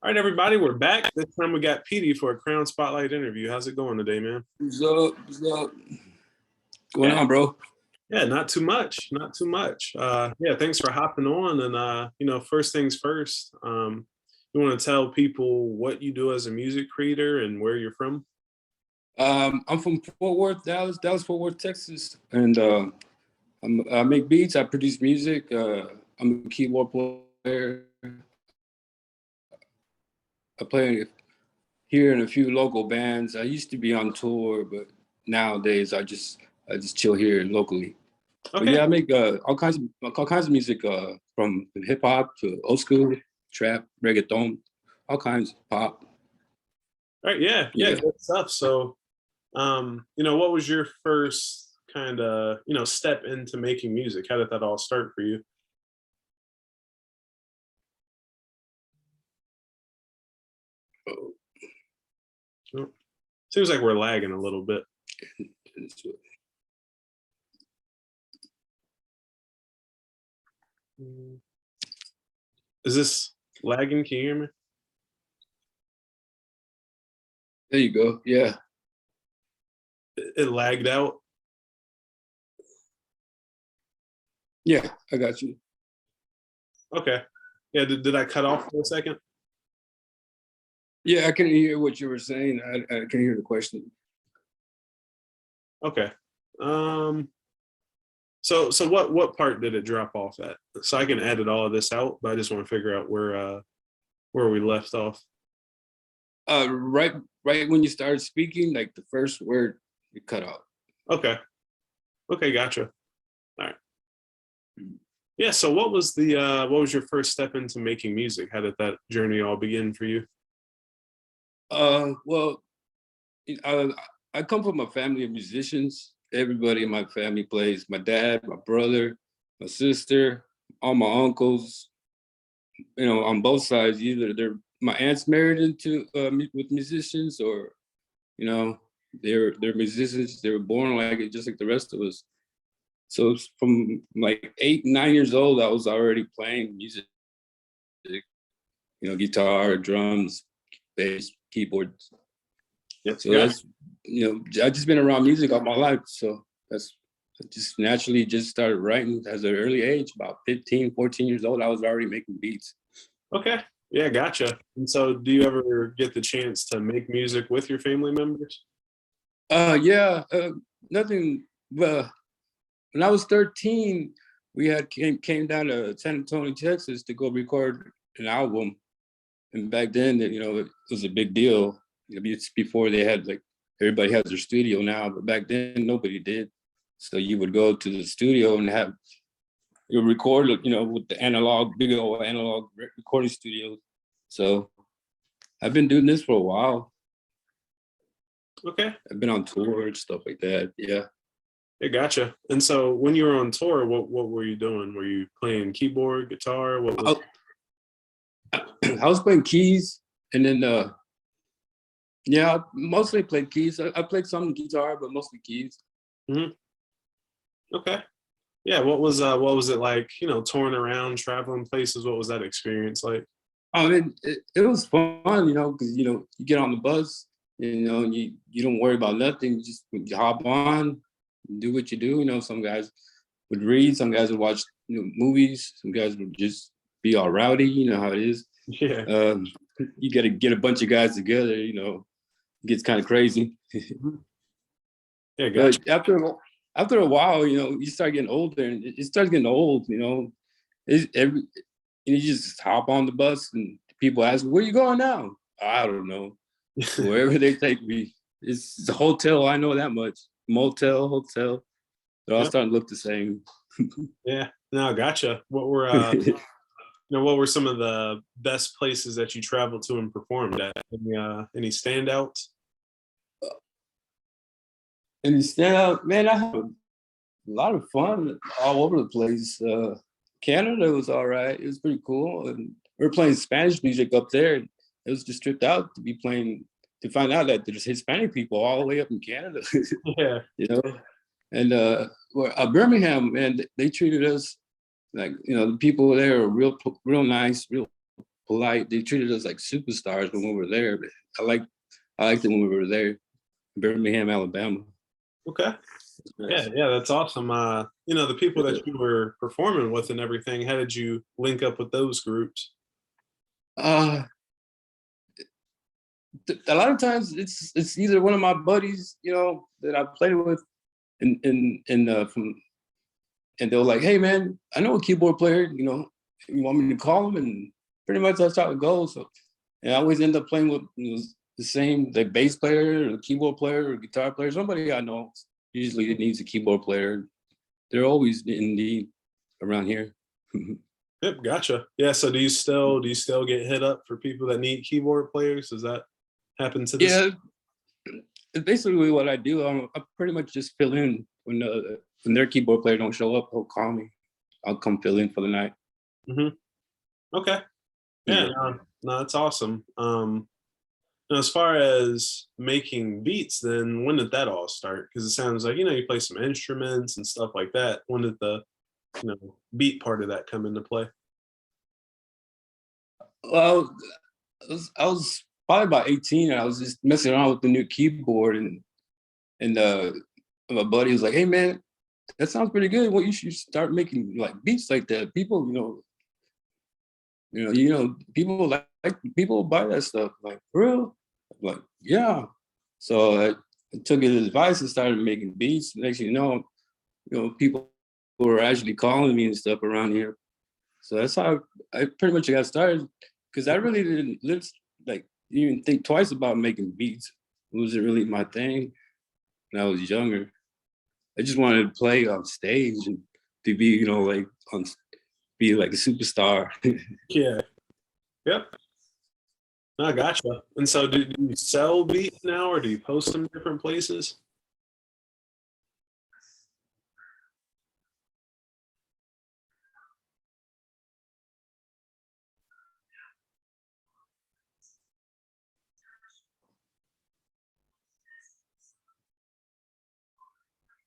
All right, everybody, we're back. This time we got Petey for a Crown Spotlight interview. How's it going today, man? What's up? What's up? What's going Yeah, on, bro? yeah, not too much, not too much. Yeah, thanks for hopping on. And first things first, you want to tell people what you do as a music creator and where you're from? I'm from Fort Worth, Dallas, Fort Worth, Texas, and I make beats. I produce music. I'm a keyboard player. I play here in a few local bands. I used to be on tour, but nowadays I just chill here locally. But Okay. yeah, I make all kinds of music, from hip hop to old school, trap, reggaeton, all kinds of pop. All right. Yeah. Yeah. Yeah. Good stuff. So, what was your first kind of, step into making music? How did that all start for you? Oh, seems like we're lagging a little bit. Is this lagging? Can you hear me? There you go. Yeah. It lagged out. Yeah, I got you. Okay. Yeah. Did I cut off for a second? Yeah, I can hear what you were saying. I can hear the question. Okay. Um, so what part did it drop off at? So I can edit all of this out, but I just want to figure out where we left off. Right when you started speaking, like the first word, you cut out. Okay. Okay, gotcha. All right. Yeah, so what was your first step into making music? How did that journey all begin for you? Well, I, I come from a family of musicians. Everybody in my family plays. My dad, my brother, my sister, all my uncles. On both sides, either my aunt's married into with musicians, or you know, they're musicians. They were born like it, just like the rest of us. So from like 8, 9 years old, I was already playing music. Guitar, drums, bass, keyboards. Yep, So gotcha. that's I've just been around music all my life. So that's I just naturally just started writing as an early age, about 15, 14 years old. I was already making beats. Okay. Yeah, gotcha. And so do you ever get the chance to make music with your family members? Yeah, nothing. Well, when I was 13, we had came down to San Antonio, Texas, to go record an album. And back then, it was a big deal. It's before they had, like, everybody has their studio now, but back then nobody did. So you would go to the studio and you record, with the big old analog recording studios. So I've been doing this for a while. Okay. I've been on tour and stuff like that. Yeah. Yeah, gotcha. And so when you were on tour, what were you doing? Were you playing keyboard, guitar? What was I was playing keys, and then yeah, I mostly played keys. I played some guitar, but mostly keys. Mhm. Okay. Yeah, what was it like, touring around, traveling places? What was that experience like? I mean, it was fun, because you get on the bus, and you don't worry about nothing. You hop on, do what you do. Some guys would read, some guys would watch movies, some guys would just be all rowdy. You know how it is. Yeah. You got to get a bunch of guys together. It gets kind of crazy. Mhm. Yeah, gotcha. But after a while, you start getting older, and it starts getting old. It's every you just hop on the bus, and people ask, "Where you going now?" I don't know. Wherever they take me. It's a hotel. I know that much. Motel, hotel. They're all Yep. starting to look the same. Yeah. No, gotcha. What were some of the best places that you traveled to and performed at? Any standouts? And the stand up, man, I had a lot of fun all over the place. Canada was all right. It was pretty cool. And we were playing Spanish music up there. It was just tripped out to find out that there's Hispanic people all the way up in Canada. Yeah. you know. And Birmingham, man, they treated us like, the people there are real nice, real polite. They treated us like superstars when we were there. But I liked it when we were there, Birmingham, Alabama. Okay. Yeah, yeah, that's awesome. The people that you were performing with and everything, how did you link up with those groups? Uh, a lot of times it's either one of my buddies, that I played with, from, and they're like, "Hey man, I know a keyboard player. You want me to call him?" And pretty much that's how it goes. So, and I always end up playing with the same, the bass player, or the keyboard player, or guitar player. Somebody I know usually needs a keyboard player. They're always in need around here. Yep, gotcha. Yeah, so do you still get hit up for people that need keyboard players? Does that happen to this? Yeah, it's basically what I do. I pretty much just fill in when their keyboard player don't show up. They'll call me. I'll come fill in for the night. Hmm. Okay. Yeah, Yeah. no, that's awesome. As far as making beats, then when did that all start? Because it sounds like you play some instruments and stuff like that. When did the beat part of that come into play? Well, I was probably about 18, and I was just messing around with the new keyboard, and my buddy was like, "Hey man, that sounds pretty good. Well, you should start making like beats like that. People, people like people buy that stuff. Like, for real?" I'm like, yeah. So I took his advice and started making beats. Next thing people were actually calling me and stuff around here. So that's how I pretty much got started, because I really didn't even think twice about making beats. It wasn't really my thing when I was younger. I just wanted to play on stage and to be, be like a superstar. Yeah. Yep. No, I gotcha. And so, do you sell beats now, or do you post them different places?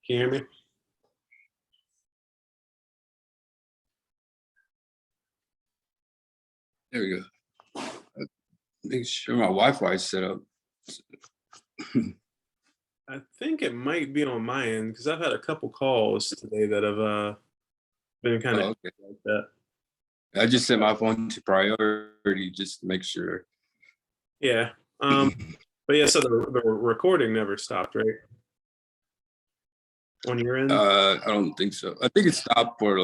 Can you hear me? There we go. Make sure my Wi-Fi is set up. I think it might be on my end because I've had a couple calls today that have been kind of Oh, okay. like that. I just set my phone to priority just to make sure. Yeah. But yeah, so the recording never stopped, right? On your end? I don't think so. I think it stopped for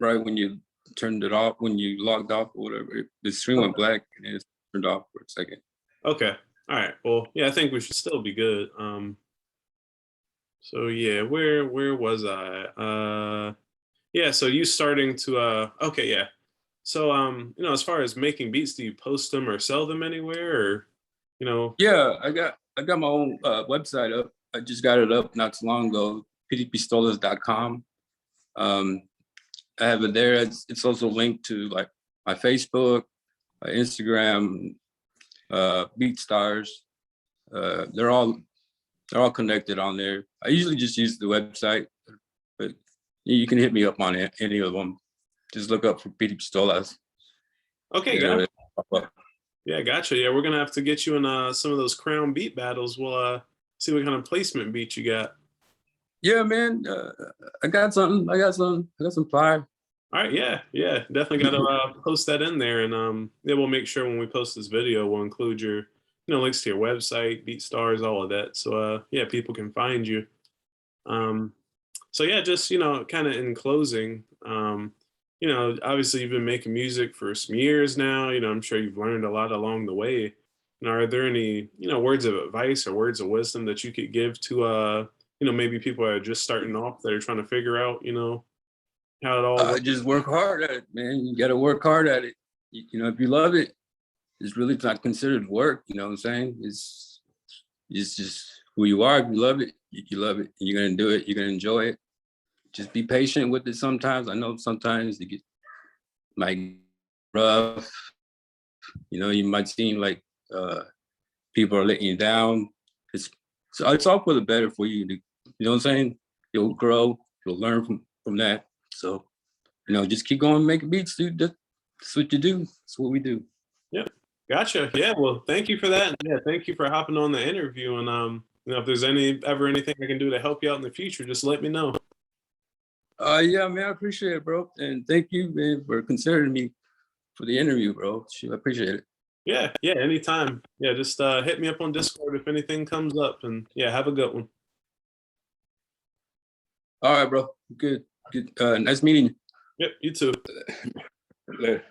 right when you turned it off, when you logged off or whatever. The screen went black and then it turned off for a second. Okay. All right. Well, yeah, I think we should still be good. So yeah, where was I? Yeah, so you starting to okay, yeah. So as far as making beats, do you post them or sell them anywhere, or you know? Yeah, I got my own website up. I just got it up not too long ago, peteypistolas.com. Um, I have it there. It's also linked to like my Facebook, my Instagram, BeatStars. They're all connected on there. I usually just use the website, but you can hit me up on any of them. Just look up for Petey Pistolas. Okay, Yeah, gotcha. Yeah, gotcha. Yeah, we're gonna have to get you in some of those crown beat battles. We'll see what kind of placement beat you got. yeah, man. I got something. I got some fire. All right, yeah, yeah, definitely got to post that in there, and yeah, we'll make sure when we post this video, we'll include your, links to your website, BeatStars, all of that, so yeah, people can find you. Um, so yeah, just kind of in closing, obviously you've been making music for some years now. I'm sure you've learned a lot along the way. Are there any words of advice or words of wisdom that you could give to maybe people that are just starting off that are trying to figure out how it all works? Just work hard at it, man. You got to work hard at it. If you love it, it's really not considered work. You know what I'm saying? It's just who you are. If you love it, you love it. You're gonna do it. You're gonna enjoy it. Just be patient with it. Sometimes I know sometimes it might get rough. You might seem like people are letting you down. It's all for the better for you. You know what I'm saying? You'll grow. You'll learn from that. So just keep going, making beats, dude. That's what you do. That's what we do. Yep. Gotcha. Yeah. Well, thank you for that. Yeah. Thank you for hopping on the interview. And if there's ever anything I can do to help you out in the future, just let me know. Yeah, man, I appreciate it, bro. And thank you, man, for considering me for the interview, bro. Shoot, I appreciate it. Yeah. Yeah. Anytime. Yeah. Just hit me up on Discord if anything comes up. And yeah, have a good one. All right, bro. Good. Good. Nice meeting you. Yep. You too. Later.